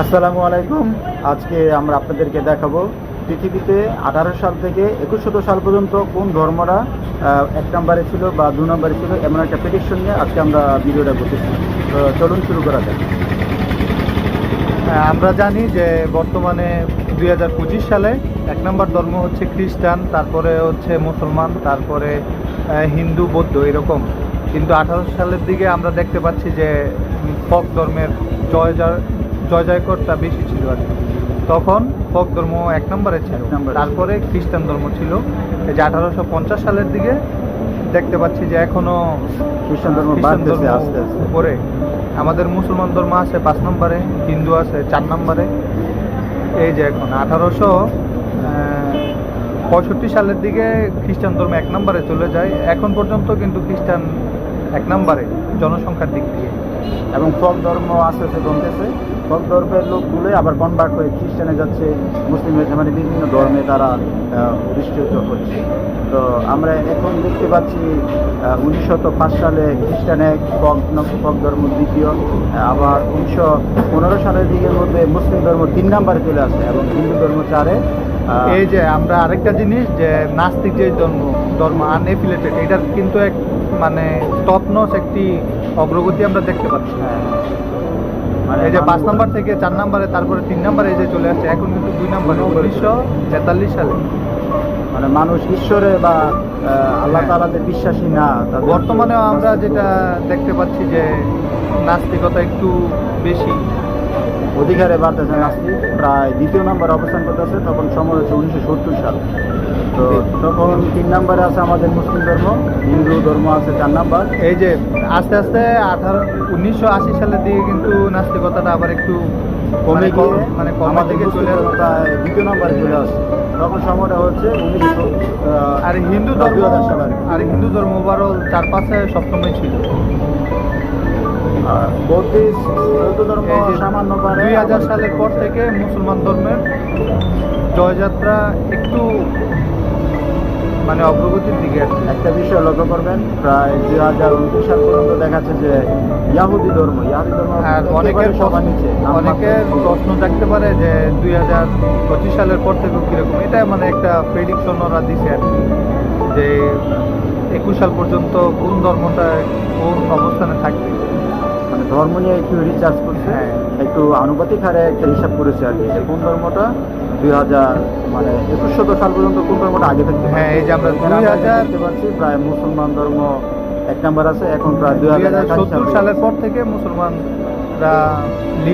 আসসালামু আলাইকুম। আজকে আমরা আপনাদেরকে দেখাবো পৃথিবীতে 18 সাল থেকে 2100 সাল পর্যন্ত কোন ধর্মরা এক নম্বরে ছিল বা 2 নম্বরে ছিল, এমন একটা প্রেডিকশন নিয়ে আজকে আমরা ভিডিওটা করতেছি। তো চলুন শুরু করা যাক। আমরা জানি যে বর্তমানে 2025 সালে এক নম্বর ধর্ম হচ্ছে খ্রিস্টান, তারপরে হচ্ছে মুসলমান, তারপরে হিন্দু, বৌদ্ধ এরকম। কিন্তু 18 সালের দিকে আমরা দেখতে পাচ্ছি যে ফক ধর্মের জয় জয়করটা বেশি ছিল আর কি। তখন ফক ধর্ম এক নম্বরে ছিল, তারপরে খ্রিস্টান ধর্ম ছিল। এই যে 1850 সালের দিকে দেখতে পাচ্ছি যে এখনো খ্রিস্টান ধর্ম বাড়তেছে আস্তে আস্তে। উপরে আমাদের মুসলমান ধর্ম আছে 5 নম্বরে, হিন্দু আছে 4 নম্বরে। এই যে এখন 1865 সালের দিকে খ্রিস্টান ধর্ম 1 নম্বরে চলে যায়। এখন পর্যন্ত কিন্তু খ্রিস্টান 1 নম্বরে জনসংখ্যার দিক দিয়ে। এবং ফক ধর্ম আস্তে আস্তে কমতেছে। ফক ধর্মের লোকগুলোই আবার কনভার্ট হয়ে খ্রিস্টানে যাচ্ছে, মুসলিম হয়েছে, মানে বিভিন্ন ধর্মে তারা অধিষ্ঠিত হচ্ছে। তো আমরা এখন দেখতে পাচ্ছি 1905 সালে খ্রিস্টানে ফক ধর্ম দ্বিতীয়, আবার 1915 সালের দিকের মধ্যে মুসলিম ধর্ম 3 নম্বরে চলে আসে এবং হিন্দু ধর্ম 4-এ। এই যে আমরা আরেকটা জিনিস, যে নাস্তিক যে ধর্ম আনএফিলেটেড, এটার কিন্তু এক মানে টপনচ একটি অগ্রগতি আমরা দেখতে পাচ্ছি। মানে এই যে 5 নম্বর থেকে 4 নম্বরে, তারপরে 3 নম্বরে এই যে চলে আসছে, এখন কিন্তু 2 নম্বরে 1943 সালে। মানে মানুষ ঈশ্বরে বা আল্লাহ তাআলাতে বিশ্বাসী না। বর্তমানেও আমরা যেটা দেখতে পাচ্ছি যে নাস্তিকতা একটু বেশি অধিকারে বাড়তেছে। নাস্তিক প্রায় 2 নম্বরে অবস্থান করতেছে। তখন সময় হচ্ছে 1970 সাল। তো তখন 3 নম্বরে আছে আমাদের মুসলিম ধর্ম, হিন্দু ধর্ম আছে 4 নম্বর। এই যে আস্তে আস্তে 1980 সালের দিকে কিন্তু নাস্তিকতাটা আবার একটু কমে গিয়ে মানে কমার দিকে চলে আসে। প্রায় 2 নম্বরে চলে আসছে। তখন সময়টা হচ্ছে 1900 আর হিন্দু ধর্ম ওভারঅল 4-5-এ সবসময় ছিল। বৌদ্ধ ধর্ম সামান্য পারে। 2000 সালের পর থেকে মুসলমান ধর্মের জয়যাত্রা একটু মানে অগ্রগতির দিকে আছে। একটা বিষয় লক্ষ্য করবেন, প্রায় 2029 সাল পর্যন্ত দেখাচ্ছে যে ইহুদি ধর্ম আর অনেকের প্রশ্ন থাকতে পারে যে 2025 সালের পর থেকে কিরকম। এটা মানে একটা প্রেডিকশন ওরা দিছে আর কি, যে 21 সাল পর্যন্ত কোন ধর্মটা কোন অবস্থানে থাকবে। মানে ধর্ম নিয়ে একটু রিসার্চ করছে, একটু আনুপাতিক হারে একটা হিসাব করেছে আর কি, যে কোন ধর্মটা 2000 মানে 2100 সাল পর্যন্ত কোন ধর্মটা আগে থাকতে। হ্যাঁ, এই যে আমরা 2000 দেখতে পাচ্ছি প্রায় মুসলমান ধর্ম 1 নম্বর আছে। এখন প্রায় 2070 সালের পর থেকে মুসলমানরা